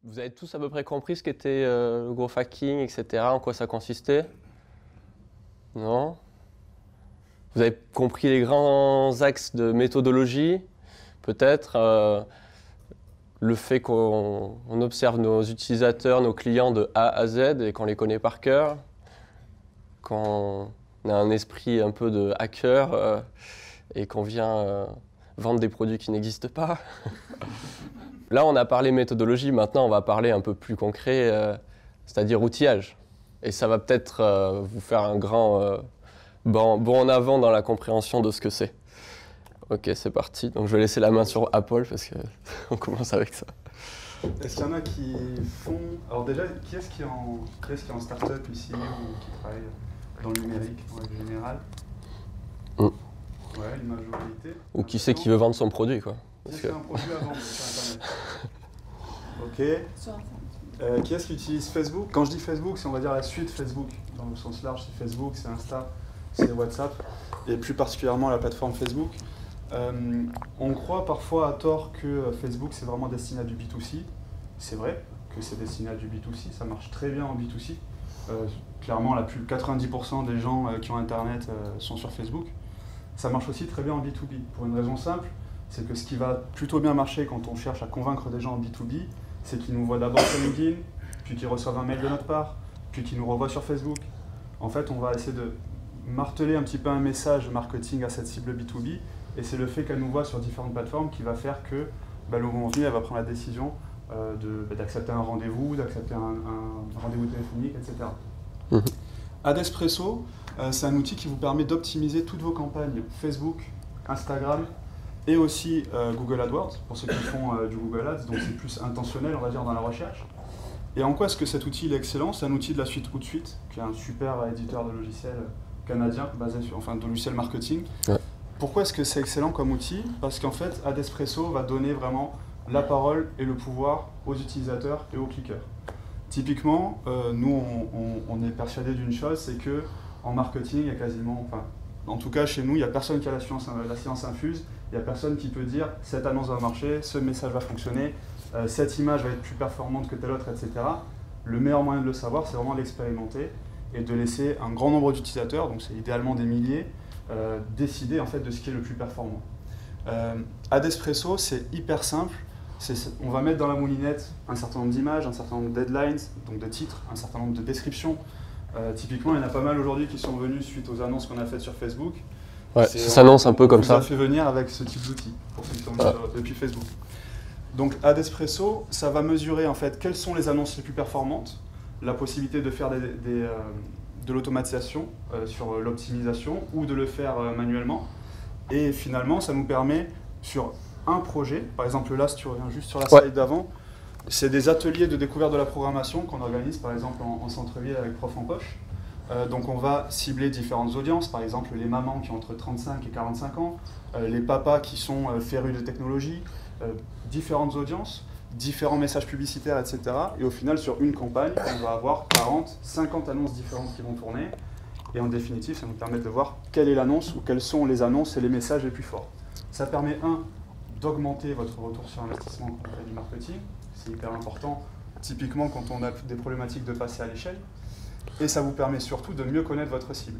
Vous avez tous à peu près compris ce qu'était le growth hacking, etc., en quoi ça consistait? Non? Vous avez compris les grands axes de méthodologie, peut-être le fait qu'on observe nos utilisateurs, nos clients de A à Z et qu'on les connaît par cœur, qu'on a un esprit un peu de hacker et qu'on vient vendre des produits qui n'existent pas. Là, on a parlé méthodologie, maintenant on va parler un peu plus concret, c'est-à-dire outillage. Et ça va peut-être vous faire un grand bond en avant dans la compréhension de ce que c'est. Ok, c'est parti. Donc je vais laisser la main sur Apple parce qu'on commence avec ça. Est-ce qu'il y en a qui font... Alors déjà, qui est-ce qui est en start-up ici ou qui travaille dans le numérique en règle générale? Ouais, une majorité. Ou qui sait qui veut vendre son produit, quoi. Qui est-ce qui a un produit à vendre sur Internet? Ok. Qui est-ce qui utilise Facebook? Quand je dis Facebook, c'est on va dire la suite Facebook. Dans le sens large, c'est Facebook, c'est Insta, c'est WhatsApp, et plus particulièrement la plateforme Facebook. On croit parfois à tort que Facebook c'est vraiment destiné à du B2C. C'est vrai que c'est destiné à du B2C, ça marche très bien en B2C. Clairement, 90% des gens qui ont Internet sont sur Facebook. Ça marche aussi très bien en B2B, pour une raison simple, c'est que ce qui va plutôt bien marcher quand on cherche à convaincre des gens en B2B, c'est qu'ils nous voient d'abord sur LinkedIn, puis qu'ils reçoivent un mail de notre part, puis qu'ils nous revoient sur Facebook. En fait, on va essayer de marteler un petit peu un message marketing à cette cible B2B, et c'est le fait qu'elle nous voit sur différentes plateformes qui va faire que le moment venu, elle va prendre la décision d'accepter un rendez-vous, d'accepter un rendez-vous téléphonique, etc. Adespresso, c'est un outil qui vous permet d'optimiser toutes vos campagnes Facebook, Instagram et aussi Google AdWords, pour ceux qui font du Google Ads, donc c'est plus intentionnel, on va dire, dans la recherche. Et en quoi est-ce que cet outil est excellent? C'est un outil de la suite Hootsuite, qui est un super éditeur de logiciels canadien, basé sur, de logiciels marketing. Ouais. Pourquoi est-ce que c'est excellent comme outil? Parce qu'en fait, Adespresso va donner vraiment la parole et le pouvoir aux utilisateurs et aux cliqueurs. Typiquement, nous, on est persuadé d'une chose, c'est que en marketing, il y a quasiment, en tout cas chez nous, il n'y a personne qui a la science infuse, il n'y a personne qui peut dire cette annonce va marcher, ce message va fonctionner, cette image va être plus performante que telle autre, etc. Le meilleur moyen de le savoir, c'est vraiment l'expérimenter et de laisser un grand nombre d'utilisateurs, donc c'est idéalement des milliers, décider en fait de ce qui est le plus performant. Adespresso, c'est hyper simple. On va mettre dans la moulinette un certain nombre d'images, un certain nombre de deadlines, donc de titres, un certain nombre de descriptions. Typiquement, il y en a pas mal aujourd'hui qui sont venus suite aux annonces qu'on a faites sur Facebook. Ouais, ça s'annonce un peu comme ça. On a fait venir avec ce type d'outils, pour ceux qui sont venus depuis Facebook. Donc Adespresso, ça va mesurer en fait quelles sont les annonces les plus performantes, la possibilité de faire de l'automatisation sur l'optimisation ou de le faire manuellement. Et finalement, ça nous permet sur un projet, par exemple là, si tu reviens juste sur la slide d'avant, c'est des ateliers de découverte de la programmation qu'on organise par exemple en centre-ville avec Prof en Poche. Donc on va cibler différentes audiences, par exemple les mamans qui ont entre 35 et 45 ans, les papas qui sont férus de technologie, différentes audiences, différents messages publicitaires, etc. Et au final, sur une campagne, on va avoir 40, 50 annonces différentes qui vont tourner. Et en définitive, ça nous permet de voir quelle est l'annonce ou quelles sont les annonces et les messages les plus forts. Ça permet, d'augmenter votre retour sur investissement quand on fait du marketing. C'est hyper important, typiquement quand on a des problématiques de passer à l'échelle. Et ça vous permet surtout de mieux connaître votre cible.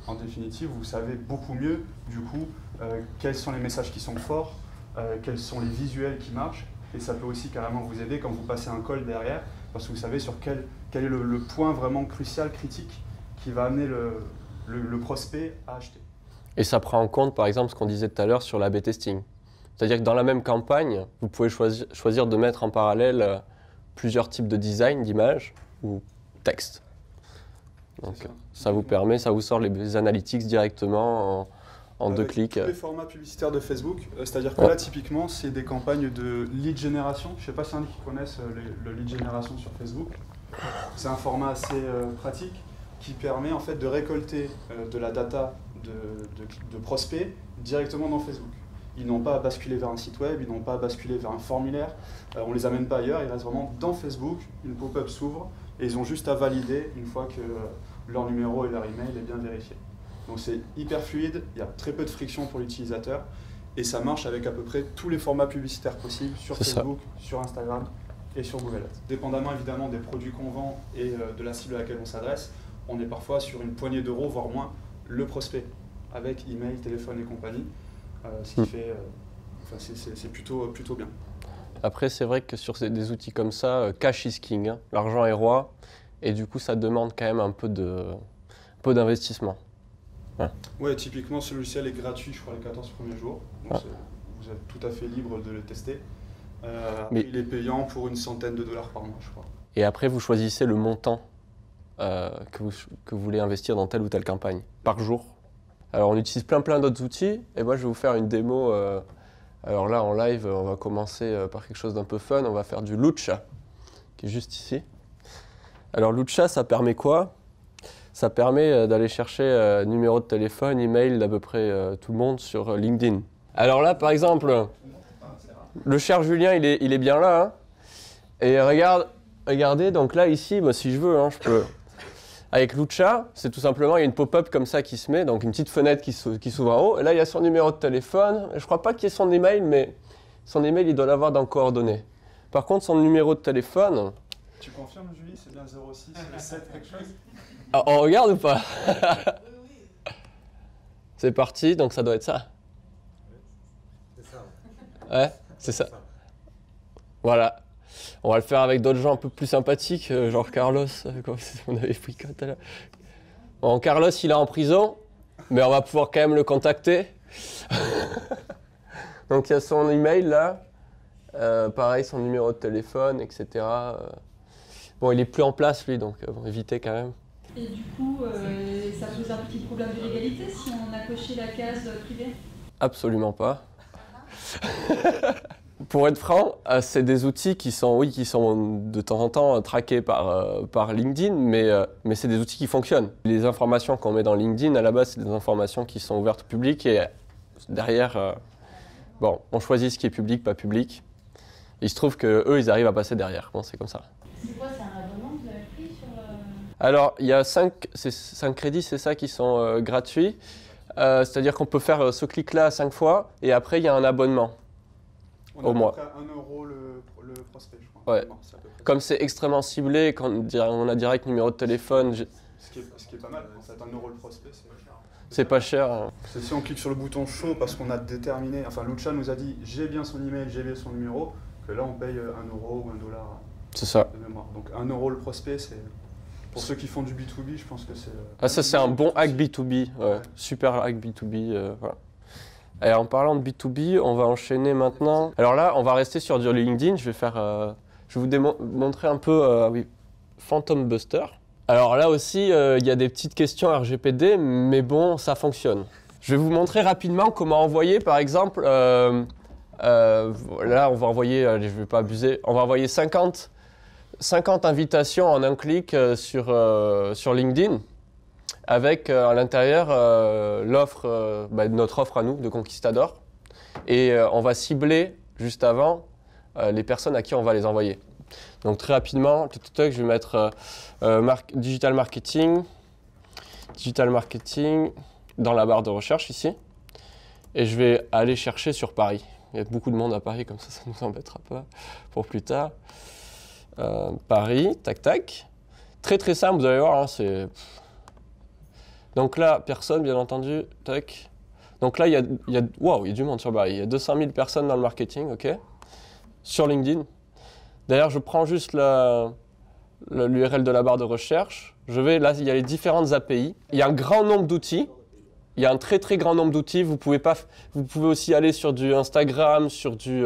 En définitive, vous savez beaucoup mieux, du coup, quels sont les messages qui sont forts, quels sont les visuels qui marchent. Et ça peut aussi carrément vous aider quand vous passez un call derrière, parce que vous savez sur quel est le point vraiment crucial, critique, qui va amener le prospect à acheter. Et ça prend en compte, par exemple, ce qu'on disait tout à l'heure sur l'A/B testing. C'est-à-dire que dans la même campagne, vous pouvez choisir de mettre en parallèle plusieurs types de design, d'images ou texte. Donc ça vous permet, ça vous sort les analytics directement en 2 clics. Tous les formats publicitaires de Facebook, c'est-à-dire que là, typiquement, c'est des campagnes de lead generation. Je ne sais pas s'il y en a qui connaissent le lead generation sur Facebook. C'est un format assez pratique qui permet en fait de récolter de la data de prospects directement dans Facebook. Ils n'ont pas à basculer vers un site web, ils n'ont pas à basculer vers un formulaire, on ne les amène pas ailleurs, ils restent vraiment dans Facebook, une pop-up s'ouvre et ils ont juste à valider une fois que leur numéro et leur email est bien vérifié. Donc c'est hyper fluide, il y a très peu de friction pour l'utilisateur et ça marche avec à peu près tous les formats publicitaires possibles sur Facebook, sur Instagram et sur Google Ads. Dépendamment évidemment des produits qu'on vend et de la cible à laquelle on s'adresse, on est parfois sur une poignée d'euros, voire moins, le prospect, avec email, téléphone et compagnie, ce qui fait, c'est plutôt bien. Après, c'est vrai que sur des outils comme ça, cash is king, hein. L'argent est roi, et du coup, ça demande quand même un peu d'investissement. Ouais, typiquement, ce logiciel est gratuit, je crois, les 14 premiers jours. Donc vous êtes tout à fait libre de le tester. Mais il est payant pour une centaine de dollars par mois, je crois. Et après, vous choisissez le montant que vous voulez investir dans telle ou telle campagne, par jour. Alors, on utilise plein d'autres outils, et moi, je vais vous faire une démo. Alors là, en live, on va commencer par quelque chose d'un peu fun. On va faire du Lucha, qui est juste ici. Alors, Lucha, ça permet quoi? Ça permet d'aller chercher numéro de téléphone, email d'à peu près tout le monde sur LinkedIn. Alors là, par exemple, le cher Julien, il est bien là. Hein, et regardez, donc là, ici, moi, si je veux, hein, je peux... Avec Lucha, c'est tout simplement, il y a une pop-up comme ça qui se met, donc une petite fenêtre qui s'ouvre en haut. Et là, il y a son numéro de téléphone. Je ne crois pas qu'il y ait son email, mais son email, il doit l'avoir dans le coordonnées. Par contre, son numéro de téléphone... Tu confirmes, Julie, c'est bien 06 7 quelque chose? Ah, on regarde ou pas? C'est parti, donc ça doit être ça. C'est ça. Ouais, c'est ça. Voilà. On va le faire avec d'autres gens un peu plus sympathiques, genre Carlos, comme on avait pris tout à l'heure. Bon, Carlos, il est en prison, mais on va pouvoir quand même le contacter. Donc il y a son email là, pareil, son numéro de téléphone, etc. Bon, il est plus en place lui, donc bon, évitez quand même. Et du coup, ça pose un petit problème de légalité si on a coché la case privée? Absolument pas. Pour être franc, c'est des outils qui sont de temps en temps traqués par LinkedIn, mais c'est des outils qui fonctionnent. Les informations qu'on met dans LinkedIn, à la base, c'est des informations qui sont ouvertes au public et derrière, bon, on choisit ce qui est public, pas public. Il se trouve qu'eux, ils arrivent à passer derrière. Bon, c'est comme ça. C'est quoi, c'est un abonnement que vous avez pris sur Alors, il y a 5 crédits, c'est ça, qui sont gratuits. C'est-à-dire qu'on peut faire ce clic-là 5 fois et après, il y a un abonnement. On au mois. À 1 euro le prospect, je crois. Ouais. Comme c'est extrêmement ciblé, quand on a direct numéro de téléphone. Ce qui est pas mal, en fait, 1 euro le prospect, c'est pas cher. Si on clique sur le bouton chaud parce qu'on a déterminé, enfin Lucha nous a dit j'ai bien son email, j'ai bien son numéro, que là on paye 1 euro ou 1 dollar. C'est ça. De mémoire. Donc 1 euro le prospect, c'est. Pour ceux qui font du B2B, je pense que c'est. Ah, ça, c'est un bon hack B2B. Ouais. Super hack B2B. Voilà. Et en parlant de B2B, on va enchaîner maintenant. Alors là, on va rester sur du LinkedIn. Je vais vous montrer un peu Phantom Buster. Alors là aussi, il y a des petites questions RGPD, mais bon, ça fonctionne. Je vais vous montrer rapidement comment envoyer, par exemple, là, on va envoyer, allez, je ne vais pas abuser, on va envoyer 50 invitations en un clic sur LinkedIn. Avec à l'intérieur notre offre à nous de Conquistador. Et on va cibler juste avant les personnes à qui on va les envoyer. Donc très rapidement, je vais mettre digital marketing dans la barre de recherche ici. Et je vais aller chercher sur Paris. Il y a beaucoup de monde à Paris, comme ça ne nous embêtera pas pour plus tard. Paris, tac tac. Très très simple, vous allez voir, hein, c'est... Donc là, personne, bien entendu, tac. Donc là, il y a du monde sur Paris. Il y a 200 000 personnes dans le marketing, ok, sur LinkedIn. D'ailleurs, je prends juste l'URL de la barre de recherche. Là, il y a les différentes API. Il y a un grand nombre d'outils. Il y a un très très grand nombre d'outils. Vous pouvez aussi aller sur du Instagram, sur du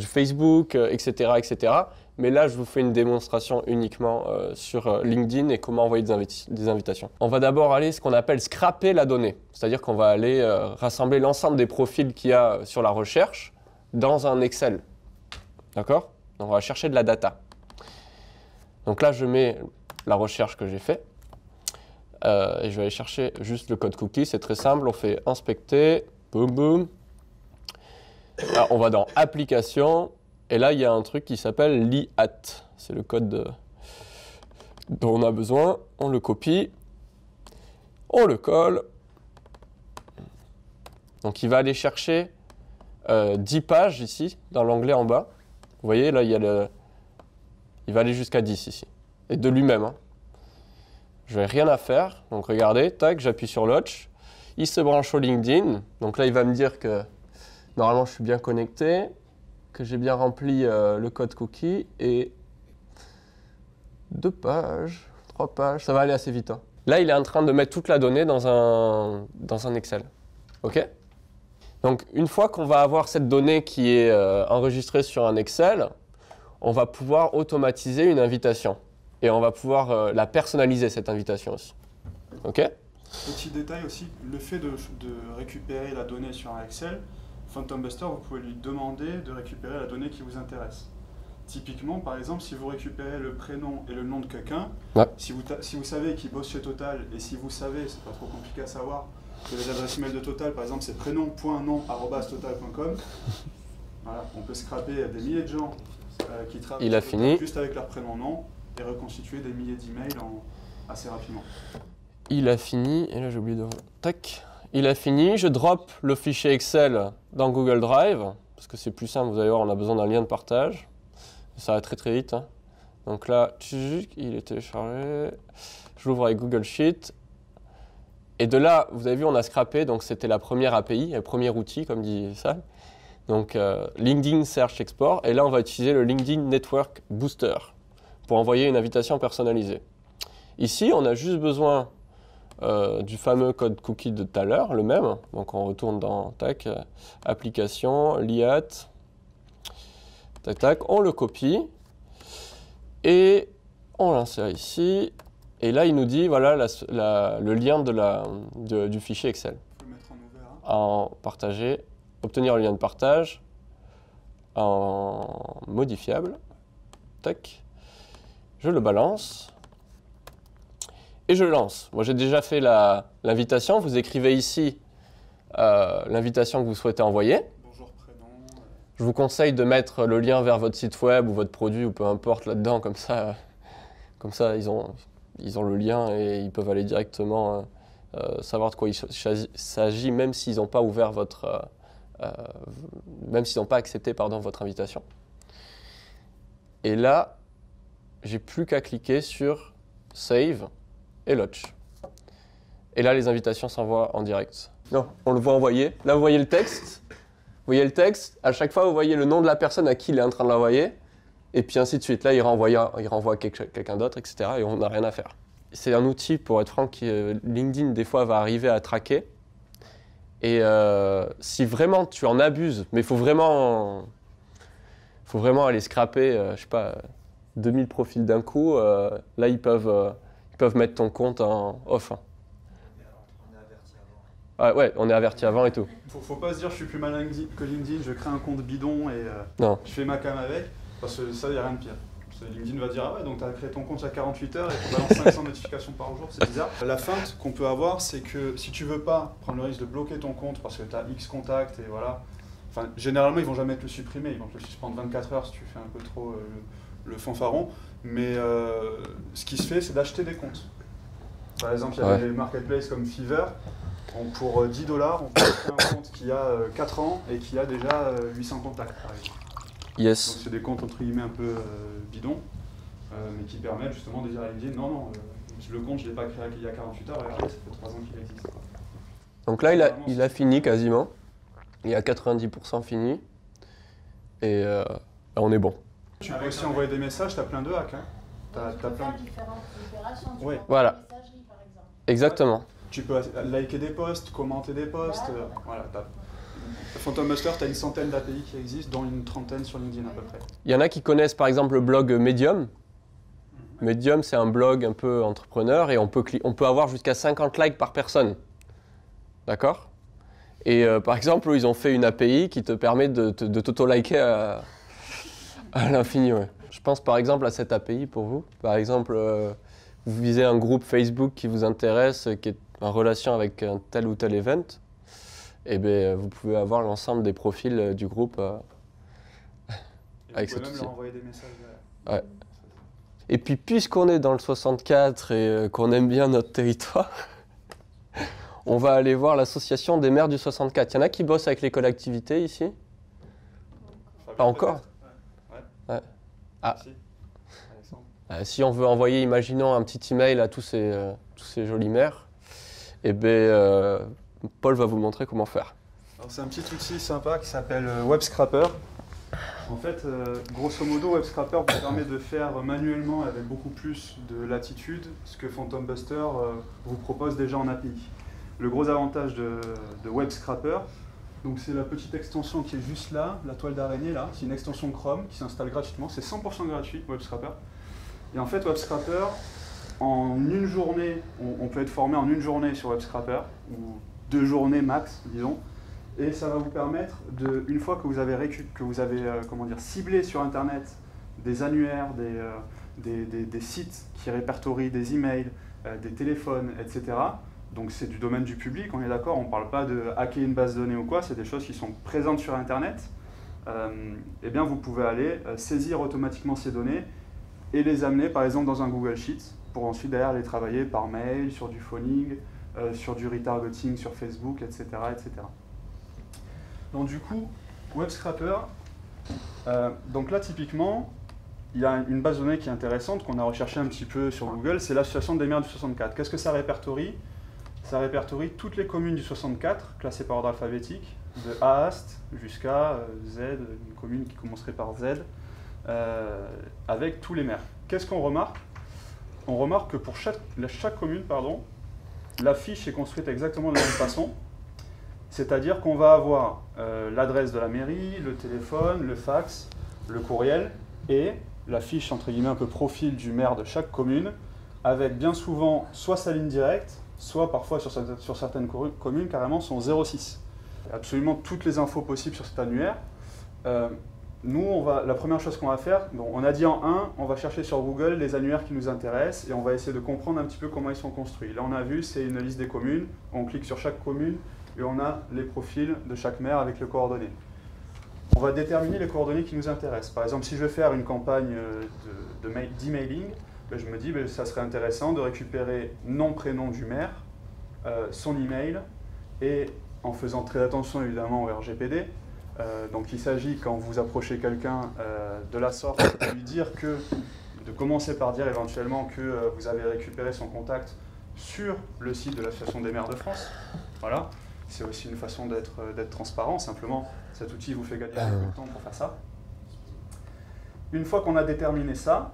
Facebook, etc., etc. Mais là, je vous fais une démonstration uniquement sur LinkedIn et comment envoyer des invitations. On va d'abord aller ce qu'on appelle scraper la donnée. C'est-à-dire qu'on va aller rassembler l'ensemble des profils qu'il y a sur la recherche dans un Excel. D'accord? On va chercher de la data. Donc là, je mets la recherche que j'ai faite. Et je vais aller chercher juste le code cookie. C'est très simple. On fait inspecter. Boum, boum. Alors, on va dans application. Et là, il y a un truc qui s'appelle l'IAT. C'est le code dont on a besoin. On le copie. On le colle. Donc, il va aller chercher 10 pages ici, dans l'onglet en bas. Vous voyez, là, il y a Il va aller jusqu'à 10 ici. Et de lui-même. Hein. Je n'ai rien à faire. Donc regardez, tac, j'appuie sur Lodge. Il se branche au LinkedIn. Donc là, il va me dire que normalement, je suis bien connecté, que j'ai bien rempli le code cookie. Et 2 pages, 3 pages, ça va aller assez vite. Hein. Là, il est en train de mettre toute la donnée dans un Excel. OK? Donc, une fois qu'on va avoir cette donnée qui est enregistrée sur un Excel, on va pouvoir automatiser une invitation. Et on va pouvoir la personnaliser, cette invitation aussi. OK? Petit détail aussi, le fait de récupérer la donnée sur un Excel, Phantom Buster, vous pouvez lui demander de récupérer la donnée qui vous intéresse. Typiquement, par exemple, si vous récupérez le prénom et le nom de quelqu'un, ouais. si vous savez qu'il bosse chez Total, et si vous savez, c'est pas trop compliqué à savoir, que les adresses email de Total, par exemple, c'est prénom.nom@total.com, voilà, on peut scraper des milliers de gens qui travaillent juste avec leur prénom-nom et reconstituer des milliers d'emails assez rapidement. Il a fini, et là j'ai oublié de... Tac. Il a fini, je drop le fichier Excel dans Google Drive, parce que c'est plus simple, vous allez voir, on a besoin d'un lien de partage. Ça va très très vite. Hein. Donc là, il est téléchargé. Je l'ouvre avec Google Sheet. Et de là, vous avez vu, on a scrappé. Donc c'était la première API, le premier outil, comme dit Sam. Donc LinkedIn Search Export. Et là, on va utiliser le LinkedIn Network Booster pour envoyer une invitation personnalisée. Ici, on a juste besoin du fameux code cookie de tout à l'heure, le même. Donc on retourne dans tac, application, l'IAT. Tac, tac, on le copie et on l'insère ici. Et là, il nous dit, voilà, le lien du fichier Excel. Faut le mettre en ouvert. Hein. En partager, obtenir le lien de partage en modifiable. Tac. Je le balance et je le lance. Moi, j'ai déjà fait l'invitation. Vous écrivez ici l'invitation que vous souhaitez envoyer. Je vous conseille de mettre le lien vers votre site web ou votre produit ou peu importe là-dedans, comme ça ils ont le lien et ils peuvent aller directement savoir de quoi il s'agit, même s'ils n'ont pas ouvert même s'ils n'ont pas accepté votre invitation. Et là, j'ai plus qu'à cliquer sur Save et Launch. Et là, les invitations s'envoient en direct. Non, on le voit envoyer. Là, vous voyez le texte. Vous voyez le texte, à chaque fois vous voyez le nom de la personne à qui il est en train de l'envoyer, et puis ainsi de suite. Là, il renvoie quelqu'un d'autre, etc. Et on n'a rien à faire. C'est un outil, pour être franc, qui LinkedIn, des fois, va arriver à traquer. Et si vraiment tu en abuses, mais il faut vraiment aller scraper, je sais pas, 2000 profils d'un coup, là, ils peuvent mettre ton compte en off. Hein. Ah ouais, on est averti avant et tout. Faut pas se dire je suis plus malin que LinkedIn, je crée un compte bidon et je fais ma cam avec, parce que ça, il n'y a rien de pire. Parce que LinkedIn va dire ah ouais, donc tu as créé ton compte il y a 48 heures et tu balances 500 notifications par jour, c'est bizarre. La feinte qu'on peut avoir, c'est que si tu veux pas prendre le risque de bloquer ton compte parce que tu as X contacts et voilà, enfin, généralement ils vont jamais te le supprimer, ils vont te le suspendre 24 heures si tu fais un peu trop le fanfaron, mais ce qui se fait, c'est d'acheter des comptes. Par exemple, il y a des marketplaces comme Fiverr. Pour 10 $, on peut acheter un compte qui a 4 ans et qui a déjà 800 contacts, par exemple. Yes. Donc c'est des comptes entre guillemets un peu bidons, mais qui permettent justement de dire à LinkedIn non, le compte je ne l'ai pas créé il y a 48 heures, regardez, ça fait 3 ans qu'il existe. Donc là, il a fini quasiment. Il est à 90% fini. Et là, on est bon. Tu peux aussi envoyer des messages, tu as plein de hacks. Hein. Tu peux faire différentes opérations. Oui. Voilà. Messagerie, par exemple. Exactement. Tu peux liker des posts, commenter des posts. Voilà, Phantom Buster, tu as une centaine d'API qui existent, dont une trentaine sur LinkedIn à peu près. Il y en a qui connaissent par exemple le blog Medium. Medium, c'est un blog un peu entrepreneur et on peut avoir jusqu'à 50 likes par personne. D'accord ? Et par exemple, ils ont fait une API qui te permet de t'auto-liker à l'infini. Ouais. Je pense par exemple à cette API pour vous. Par exemple, vous visez un groupe Facebook qui vous intéresse, qui est en relation avec un tel ou tel event, et bien vous pouvez avoir l'ensemble des profils du groupe avec cet outil. Vous pouvez même leur envoyer des messages. Ouais. Et puis puisqu'on est dans le 64 et qu'on aime bien notre territoire, on va aller voir l'association des maires du 64. Il y en a qui bossent avec les collectivités ici ? Pas encore ? Ouais. Ah. Si. Si on veut envoyer, imaginons, un petit email à tous ces jolis maires, eh ben, Paul va vous montrer comment faire. C'est un petit outil sympa qui s'appelle WebScraper. En fait, grosso modo, WebScraper vous permet de faire manuellement avec beaucoup plus de latitude ce que Phantom Buster vous propose déjà en API. Le gros avantage de WebScraper, donc c'est la petite extension qui est juste là, la toile d'araignée là, c'est une extension Chrome qui s'installe gratuitement, c'est 100% gratuit WebScraper. Et en fait, WebScraper, en une journée, on peut être formé en une journée sur WebScraper, ou 2 journées max, disons. Et ça va vous permettre, une fois que vous avez, ciblé sur Internet des annuaires, des sites qui répertorient des emails, des téléphones, etc. Donc c'est du domaine du public, on est d'accord, on ne parle pas de hacker une base de données ou quoi, c'est des choses qui sont présentes sur Internet. Eh bien vous pouvez aller saisir automatiquement ces données et les amener par exemple dans un Google Sheets pour ensuite derrière les travailler par mail, sur du phoning, sur du retargeting sur Facebook, etc. etc. Donc du coup, WebScraper, donc là typiquement, il y a une base de données qui est intéressante qu'on a recherché un petit peu sur Google, c'est l'association des maires du 64. Qu'est-ce que ça répertorie? Ça répertorie toutes les communes du 64, classées par ordre alphabétique, de Aast jusqu'à Z, une commune qui commencerait par Z, avec tous les maires. Qu'est-ce qu'on remarque? On remarque que pour chaque commune, la fiche est construite exactement de la même façon. C'est-à-dire qu'on va avoir l'adresse de la mairie, le téléphone, le fax, le courriel et la fiche entre guillemets un peu profil du maire de chaque commune, avec bien souvent soit sa ligne directe, soit parfois sur certaines communes carrément son 06. Absolument toutes les infos possibles sur cet annuaire. Nous, la première chose qu'on va faire, donc on a dit en 1, on va chercher sur Google les annuaires qui nous intéressent et on va essayer de comprendre un petit peu comment ils sont construits. Là on a vu, c'est une liste des communes, on clique sur chaque commune, et on a les profils de chaque maire avec les coordonnées. On va déterminer les coordonnées qui nous intéressent. Par exemple, si je veux faire une campagne d'emailing, je me dis que ça serait intéressant de récupérer nom, prénom du maire, son email, et en faisant très attention évidemment au RGPD. Donc il s'agit, quand vous approchez quelqu'un de la sorte, de lui dire de commencer par dire éventuellement que vous avez récupéré son contact sur le site de l'Association des maires de France. Voilà. C'est aussi une façon d'être transparent, simplement cet outil vous fait gagner un peu de temps pour faire ça. Une fois qu'on a déterminé ça,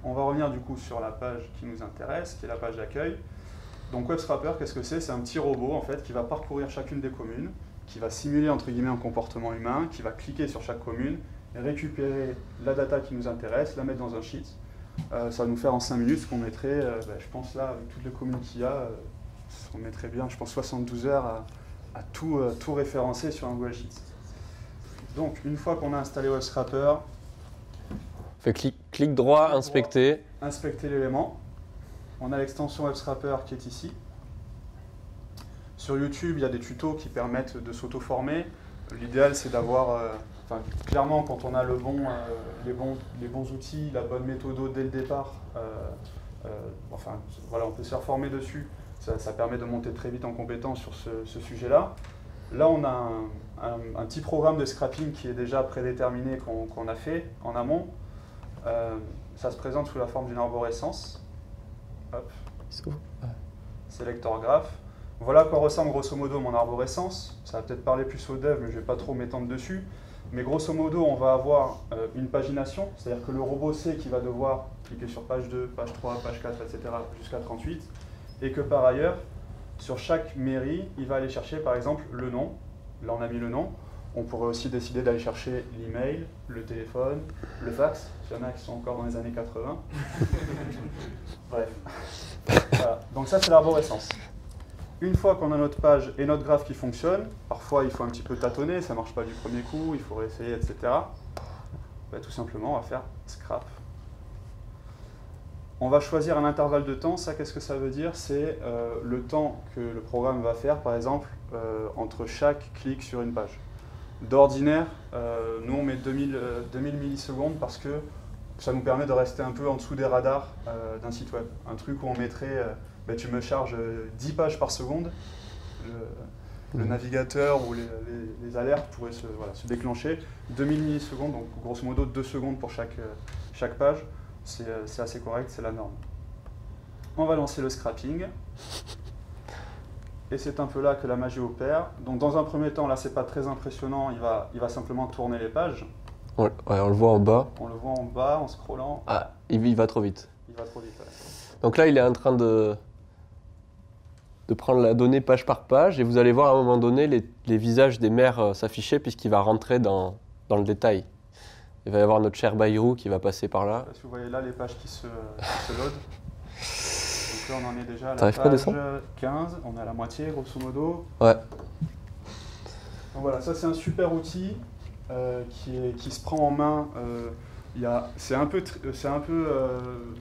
on va revenir du coup sur la page qui nous intéresse, qui est la page d'accueil. Donc WebScraper, qu'est-ce que c'est? C'est un petit robot en fait qui va parcourir chacune des communes, qui va simuler entre guillemets un comportement humain, qui va cliquer sur chaque commune, récupérer la data qui nous intéresse, la mettre dans un sheet. Ça va nous faire en 5 minutes ce qu'on mettrait, je pense là, avec toutes les communes qu'il y a, on mettrait bien, je pense 72 heures à tout référencer sur un Google Sheets. Donc, une fois qu'on a installé WebScraper, fait clic droit, inspecter. Inspecter l'élément. On a l'extension WebScraper qui est ici. Sur YouTube, il y a des tutos qui permettent de s'auto-former. L'idéal, c'est d'avoir, clairement, quand on a les bons outils, la bonne méthode dès le départ, voilà, on peut se faire former dessus. Ça permet de monter très vite en compétence sur ce sujet-là. Là, on a un petit programme de scrapping qui est déjà prédéterminé, qu'on a fait en amont. Ça se présente sous la forme d'une arborescence. Hop. Selector graph. Voilà à quoi ressemble grosso modo mon arborescence. Ça va peut-être parler plus aux devs, mais je ne vais pas trop m'étendre dessus. Mais grosso modo, on va avoir une pagination, c'est-à-dire que le robot sait qu'il va devoir cliquer sur page 2, page 3, page 4, etc. jusqu'à 38. Et que par ailleurs, sur chaque mairie, il va aller chercher par exemple le nom. Là, on a mis le nom. On pourrait aussi décider d'aller chercher l'email, le téléphone, le fax, s'il y en a qui sont encore dans les années 80. Bref. Voilà. Donc ça, c'est l'arborescence. Une fois qu'on a notre page et notre graphe qui fonctionne, parfois il faut un petit peu tâtonner, ça ne marche pas du premier coup, il faut réessayer, etc. Tout simplement, on va faire scrap. On va choisir un intervalle de temps. Ça, qu'est-ce que ça veut dire? C'est le temps que le programme va faire, par exemple, entre chaque clic sur une page. D'ordinaire, nous on met 2000 millisecondes parce que ça nous permet de rester un peu en dessous des radars d'un site web. Un truc où on mettrait, tu me charges 10 pages par seconde, le navigateur ou les alertes pourraient se déclencher. 2000 millisecondes, donc grosso modo 2 secondes pour chaque page. c'est assez correct, c'est la norme. On va lancer le scrapping. Et c'est un peu là que la magie opère. Donc dans un premier temps, là c'est pas très impressionnant, il va simplement tourner les pages. Ouais, on le voit en bas. On le voit en bas en scrollant. Ah, il va trop vite. Il va trop vite. Ouais. Donc là, il est en train de prendre la donnée page par page et vous allez voir à un moment donné les visages des maires s'afficher puisqu'il va rentrer dans le détail. Il va y avoir notre cher Bayrou qui va passer par là. Si vous voyez là les pages qui se loadent. Donc là on en est déjà à la T'arrives pas à page descendre 15, on est à la moitié grosso modo. Ouais. Donc voilà, ça c'est un super outil qui se prend en main. C'est un peu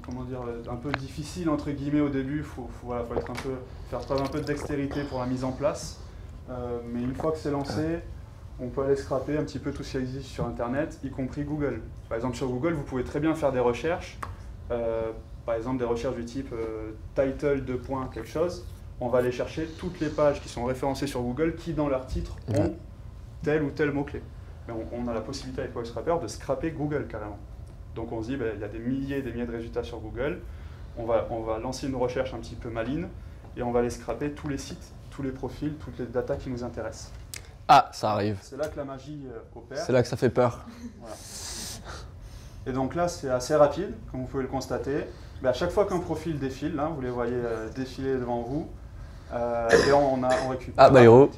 comment dire, un peu difficile entre guillemets au début. Faut être faire preuve un peu de dextérité pour la mise en place. Mais une fois que c'est lancé, on peut aller scraper un petit peu tout ce qui existe sur Internet, y compris Google. Par exemple sur Google, vous pouvez très bien faire des recherches. Par exemple des recherches du type title de point quelque chose. On va aller chercher toutes les pages qui sont référencées sur Google qui dans leur titre ont tel ou tel mot-clé. Mais on a la possibilité avec WebScraper de scraper Google carrément. Donc on se dit, il y a des milliers et des milliers de résultats sur Google. On va lancer une recherche un petit peu maligne et on va aller scraper tous les sites, tous les profils, toutes les datas qui nous intéressent. Ah, ça arrive. C'est là que la magie opère. C'est là que ça fait peur. Voilà. Et donc là, c'est assez rapide, comme vous pouvez le constater. Mais à chaque fois qu'un profil défile, là, vous les voyez défiler devant vous, et on récupère. Ah, Bayrou,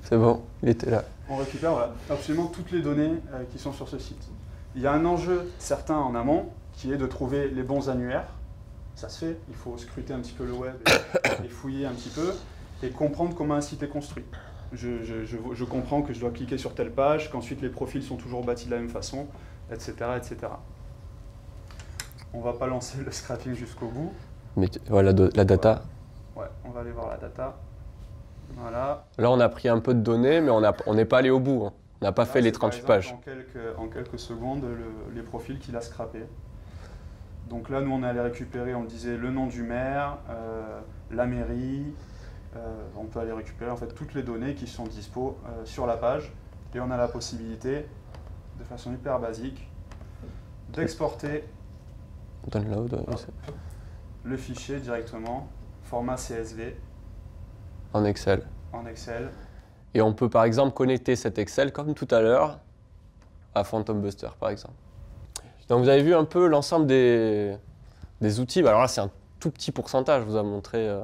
c'est bon, il était là. On récupère absolument toutes les données qui sont sur ce site. Il y a un enjeu certain en amont qui est de trouver les bons annuaires. Ça se fait, il faut scruter un petit peu le web et fouiller un petit peu et comprendre comment un site est construit. Je comprends que je dois cliquer sur telle page, qu'ensuite les profils sont toujours bâtis de la même façon, etc. etc. On ne va pas lancer le scrapping jusqu'au bout. Mais voilà la data. Ouais, on va aller voir la data. Voilà. Là, on a pris un peu de données, mais on n'est pas allé au bout. On n'a pas fait les 38 pages. En quelques secondes, les profils qu'il a scrappés. Donc là, nous, on est allé récupérer, on disait, le nom du maire, la mairie. On peut aller récupérer en fait toutes les données qui sont dispo sur la page. Et on a la possibilité, de façon hyper basique, d'exporter Download, le fichier directement, format CSV. En Excel. En Excel. Et on peut par exemple connecter cet Excel, comme tout à l'heure, à Phantom Buster par exemple. Donc vous avez vu un peu l'ensemble des outils. Alors là, c'est un tout petit pourcentage. Je vous ai montré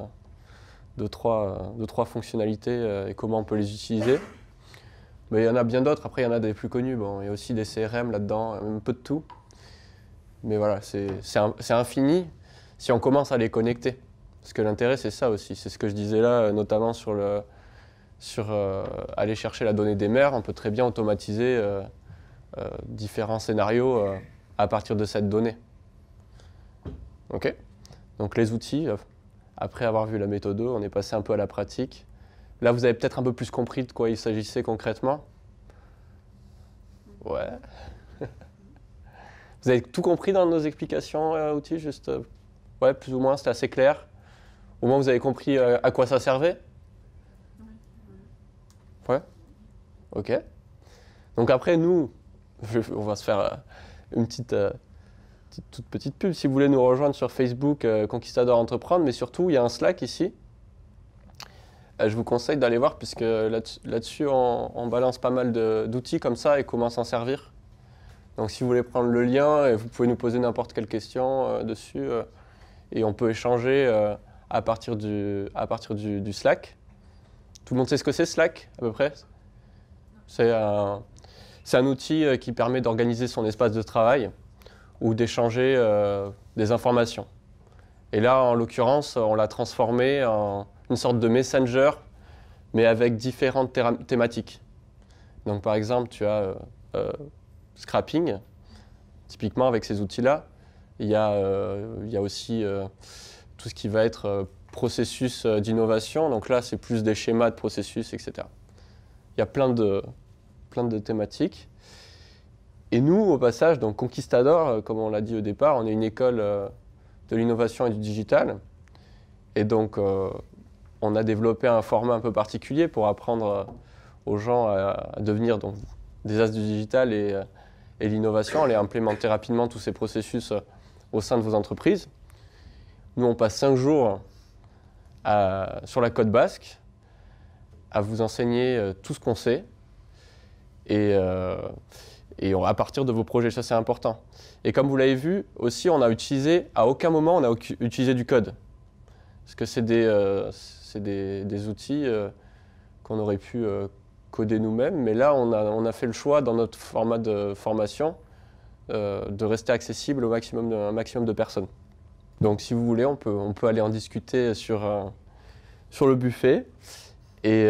deux, trois fonctionnalités et comment on peut les utiliser. Mais il y en a bien d'autres. Après, il y en a des plus connus. Bon, il y a aussi des CRM là-dedans, un peu de tout. Mais voilà, c'est infini si on commence à les connecter. Parce que l'intérêt, c'est ça aussi. C'est ce que je disais là, notamment sur aller chercher la donnée des maires. On peut très bien automatiser différents scénarios à partir de cette donnée. OK ? Donc les outils, après avoir vu la méthode, on est passé un peu à la pratique. Là, vous avez peut-être un peu plus compris de quoi il s'agissait concrètement. Ouais. Vous avez tout compris dans nos explications outils, juste ouais, plus ou moins, c'était assez clair. Au moins, vous avez compris à quoi ça servait? Ouais. OK. Donc après, nous, on va se faire une toute petite pub. Si vous voulez nous rejoindre sur Facebook, Conquistador Entreprendre, mais surtout, il y a un Slack ici. Je vous conseille d'aller voir, puisque là-dessus, on balance pas mal d'outils comme ça et comment s'en servir. Donc si vous voulez prendre le lien, vous pouvez nous poser n'importe quelle question dessus et on peut échanger à partir du Slack. Tout le monde sait ce que c'est Slack à peu près? C'est un outil qui permet d'organiser son espace de travail ou d'échanger des informations. Et là, en l'occurrence, on l'a transformé en une sorte de messenger, mais avec différentes thématiques. Donc par exemple, tu as scrapping, typiquement avec ces outils-là. Il y a aussi tout ce qui va être processus d'innovation. Donc là, c'est plus des schémas de processus, etc. Il y a plein de thématiques. Et nous, au passage, donc Conquistador, comme on l'a dit au départ, on est une école de l'innovation et du digital. Et donc, on a développé un format un peu particulier pour apprendre aux gens à devenir donc, des as du digital et l'innovation, aller implémenter rapidement tous ces processus au sein de vos entreprises. Nous, on passe 5 jours sur la côte basque à vous enseigner tout ce qu'on sait et à partir de vos projets, ça c'est important. Et comme vous l'avez vu, aussi on a utilisé, à aucun moment on a utilisé du code. Parce que c'est des outils qu'on aurait pu coder nous-mêmes, mais là on a fait le choix dans notre format de formation de rester accessible au un maximum de personnes. Donc si vous voulez, on peut aller en discuter sur le buffet. Et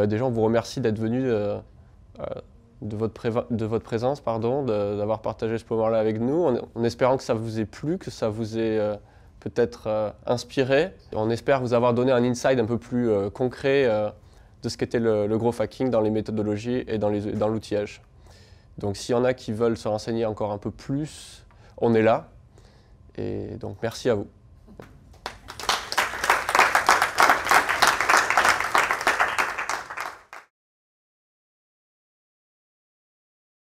déjà on vous remercie d'être venu de votre présence, d'avoir partagé ce moment-là avec nous, en espérant que ça vous ait plu, que ça vous ait peut-être inspiré. On espère vous avoir donné un insight un peu plus concret de ce qu'était le growth hacking dans les méthodologies et dans l'outillage. Donc s'il y en a qui veulent se renseigner encore un peu plus, on est là. Et donc merci à vous.